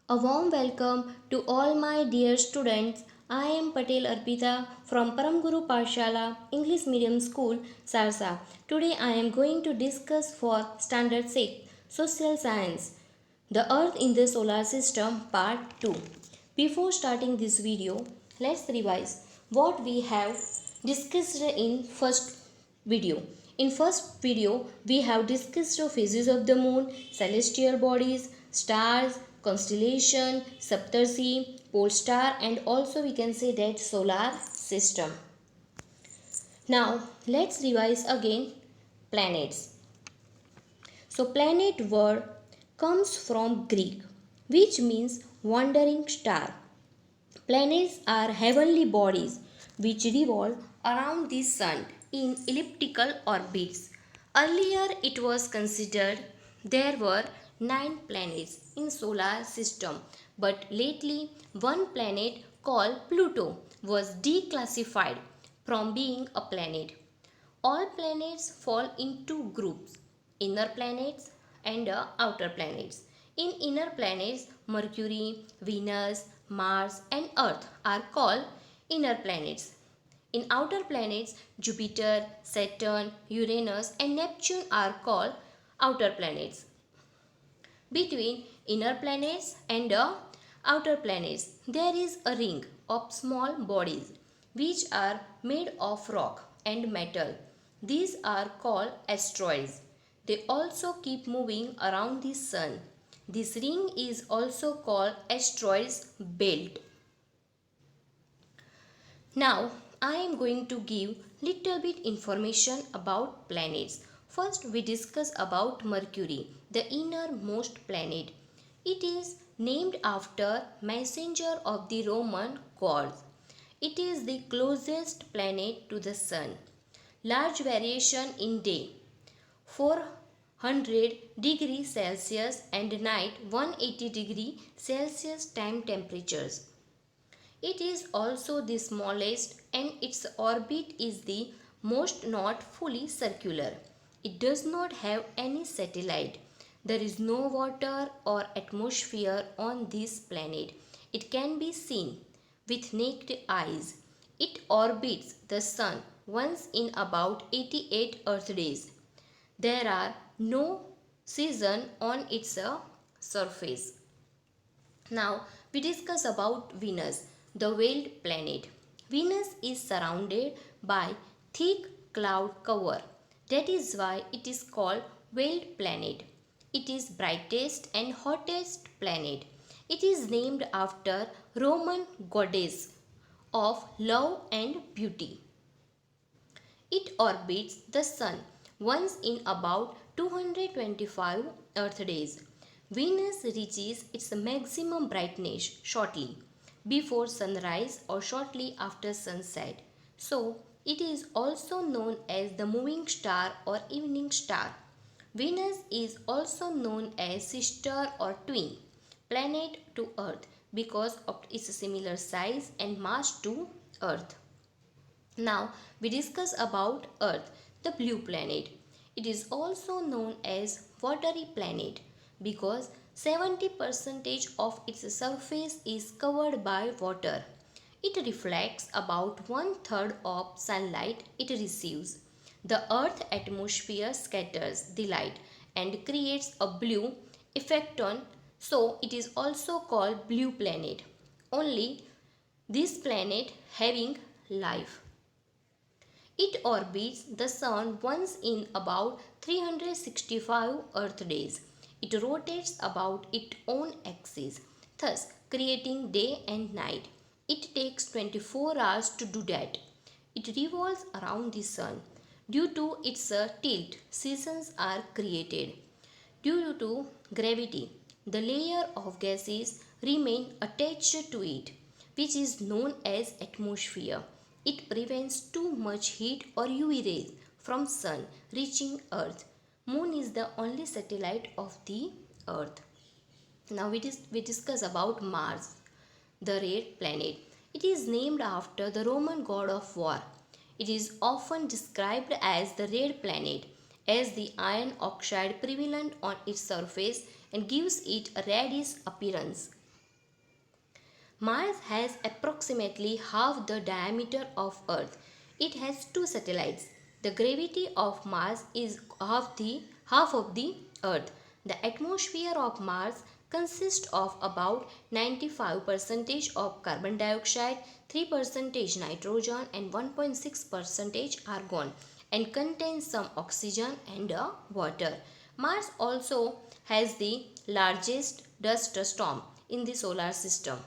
A warm welcome to all my dear students. I am Patel Arpita from Param Guru Pashala English Medium School, Sarsa. Today I am going to discuss for Standard 6 Social Science The Earth in the Solar System Part 2. Before starting this video, let's revise what we have discussed in first video. In first video, we have discussed the phases of the moon, celestial bodies, stars, constellation, Saptarshi, pole star, and also we can say that solar system. Now, let's revise again planets. So, planet word comes from Greek, which means wandering star. Planets are heavenly bodies which revolve around the sun in elliptical orbits. Earlier it was considered there were 9 planets in solar system, but lately one planet called Pluto was declassified from being a planet. All planets fall into groups, inner planets and outer planets. In inner planets, Mercury, Venus, Mars, and Earth are called inner planets. In outer planets, Jupiter, Saturn, Uranus, and Neptune are called outer planets. Between inner planets and outer planets, there is a ring of small bodies which are made of rock and metal. These are called asteroids. They also keep moving around the sun. This ring is also called asteroids belt. Now I am going to give little bit information about planets. First we discuss about Mercury, the innermost planet. It is named after messenger of the Roman gods. It is the closest planet to the sun. Large variation in day 400 degrees Celsius and night 180 degree Celsius time temperatures. It is also the smallest and its orbit is the most not fully circular. It does not have any satellite. There is no water or atmosphere on this planet. It can be seen with naked eyes. It orbits the sun once in about 88 Earth days. There are no seasons on its surface. Now we discuss about Venus, the veiled planet. Venus is surrounded by thick cloud cover. That is why it is called veiled planet. It is brightest and hottest planet. It is named after Roman goddess of love and beauty. It orbits the Sun once in about 225 Earth days. Venus reaches its maximum brightness shortly before sunrise or shortly after sunset. So, it is also known as the moving star or evening star. Venus is also known as sister or twin planet to Earth because of its similar size and mass to Earth. Now we discuss about Earth, the blue planet. It is also known as watery planet because 70% of its surface is covered by water. It reflects about one third of sunlight it receives. The Earth atmosphere scatters the light and creates a blue effect on, so it is also called blue planet. Only this planet having life. It orbits the Sun once in about 365 Earth days. It rotates about its own axis, thus creating day and night. It takes 24 hours to do that. It revolves around the Sun. Due to its tilt, seasons are created. Due to gravity, the layer of gases remain attached to it, which is known as atmosphere. It prevents too much heat or UV rays from sun reaching earth. Moon is the only satellite of the earth. Now we discuss about Mars, the red planet. It is named after the Roman god of war. It is often described as the red planet as the iron oxide prevalent on its surface and gives it a reddish appearance. Mars has approximately half the diameter of Earth. It has two satellites. The gravity of Mars is half of the Earth. The atmosphere of Mars consists of about 95% of carbon dioxide, 3% nitrogen and 1.6% argon, and contains some oxygen and water. Mars also has the largest dust storm in the solar system.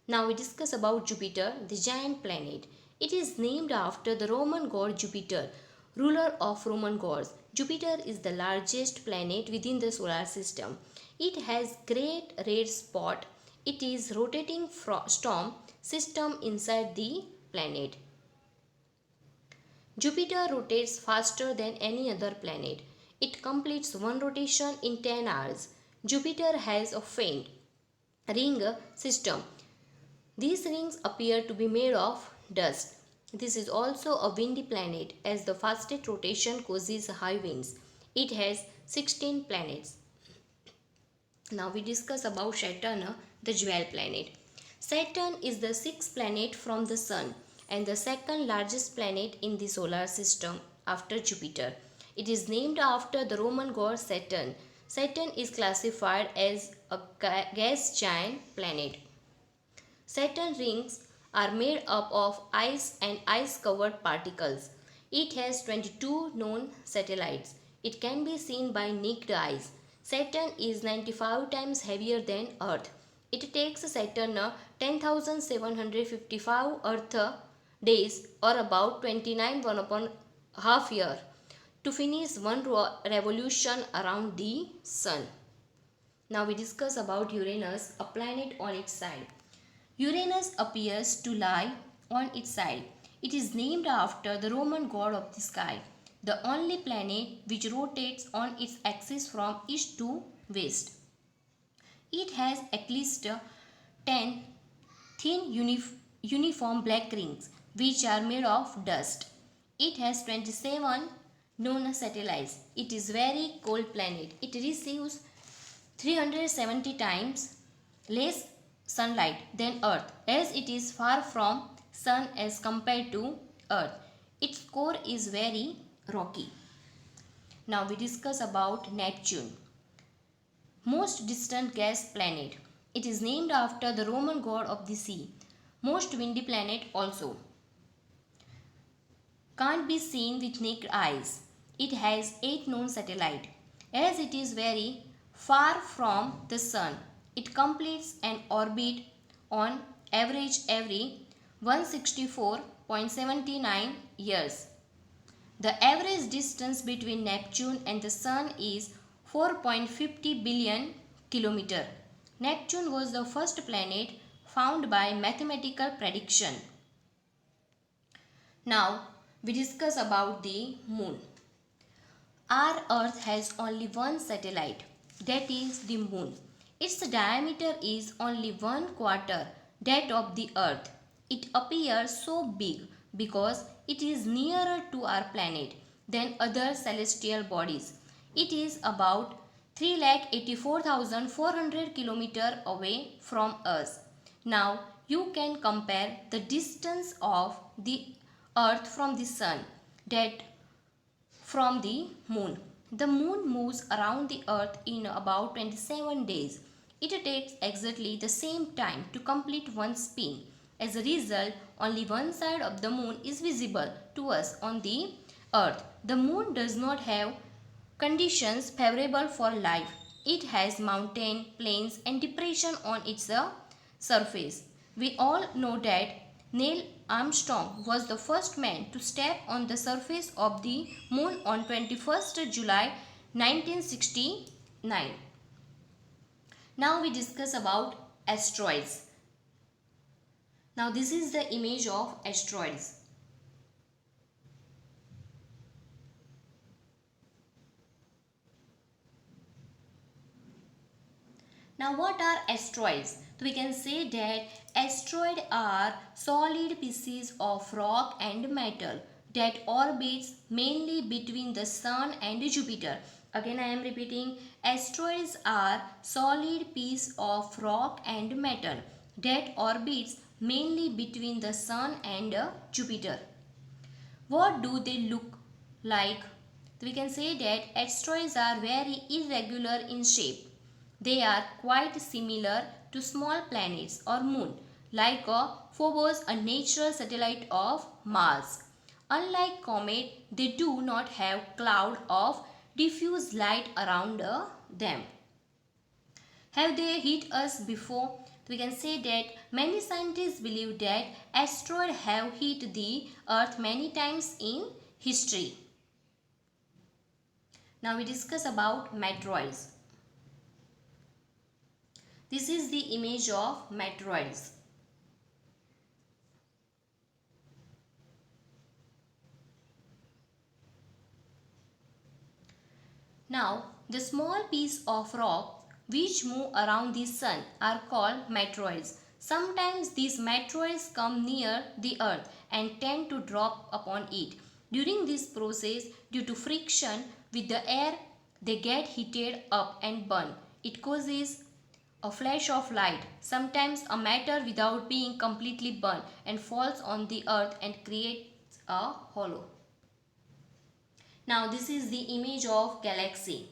Now we discuss about Jupiter, the giant planet. It is named after the Roman god Jupiter, ruler of Roman gods. Jupiter is the largest planet within the solar system. It has great red spot. It is rotating storm system inside the planet. Jupiter rotates faster than any other planet. It completes one rotation in 10 hours. Jupiter has a faint ring system. These rings appear to be made of dust. This is also a windy planet as the fastest rotation causes high winds. It has 16 planets. Now we discuss about Saturn, the jewel planet. Saturn is the sixth planet from the Sun and the second largest planet in the solar system after Jupiter. It is named after the Roman god Saturn. Saturn is classified as a gas giant planet. Saturn rings are made up of ice and ice-covered particles. It has 22 known satellites. It can be seen by naked eyes. Saturn is 95 times heavier than Earth. It takes Saturn 10,755 Earth days or about 29 one upon half year to finish one revolution around the Sun. Now we discuss about Uranus, a planet on its side. Uranus appears to lie on its side. It is named after the Roman god of the sky, the only planet which rotates on its axis from east to west. It has at least 10 thin uniform black rings which are made of dust. It has 27 known satellites. It is very cold planet. It receives 370 times less sunlight than Earth as it is far from Sun as compared to Earth. Its core is very rocky. Now we discuss about Neptune, most distant gas planet. It is named after the Roman god of the sea. Most windy planet also. Can't be seen with naked eyes. It has 8 known satellites. As it is very far from the Sun, it completes an orbit on average every 164.79 years. The average distance between Neptune and the Sun is 4.50 billion km. Neptune was the first planet found by mathematical prediction. Now we discuss about the Moon. Our Earth has only one satellite, that is the Moon. Its diameter is only 1/4 that of the Earth. It appears so big because it is nearer to our planet than other celestial bodies. It is about 3,84,400 km away from us. Now you can compare the distance of the Earth from the Sun that from the Moon. The Moon moves around the Earth in about 27 days. It takes exactly the same time to complete one spin. As a result, only one side of the Moon is visible to us on the Earth. The Moon does not have conditions favorable for life. It has mountain, plains and depression on its surface. We all know that Neil Armstrong was the first man to step on the surface of the Moon on 21st July 1969. Now we discuss about asteroids. Now this is the image of asteroids. Now what are asteroids? So we can say that asteroids are solid pieces of rock and metal that orbits mainly between the Sun and Jupiter. Again I am repeating, asteroids are solid piece of rock and metal that orbits mainly between the sun and Jupiter. What do they look like? We can say that asteroids are very irregular in shape. They are quite similar to small planets or moon, like a Phobos, a natural satellite of Mars. Unlike comet, they do not have cloud of diffuse light around them. Have they hit us before? We can say that many scientists believe that asteroids have hit the earth many times in history. Now we discuss about meteoroids. This is the image of meteoroids. Now, the small piece of rock which move around the sun are called meteoroids. Sometimes these meteoroids come near the earth and tend to drop upon it. During this process, due to friction with the air, they get heated up and burn. It causes a flash of light, sometimes a matter without being completely burned, and falls on the earth and creates a hollow. Now this is the image of galaxy.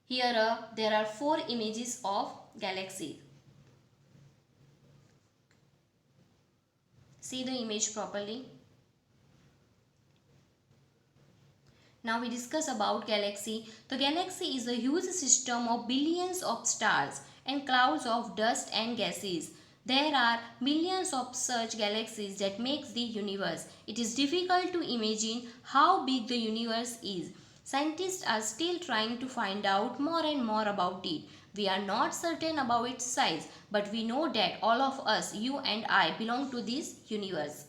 Here there are 4 images of galaxy. See the image properly. Now we discuss about galaxy. The galaxy is a huge system of billions of stars and clouds of dust and gases. There are millions of such galaxies that makes the universe. It is difficult to imagine how big the universe is. Scientists are still trying to find out more and more about it. We are not certain about its size, but we know that all of us, you and I, belong to this universe.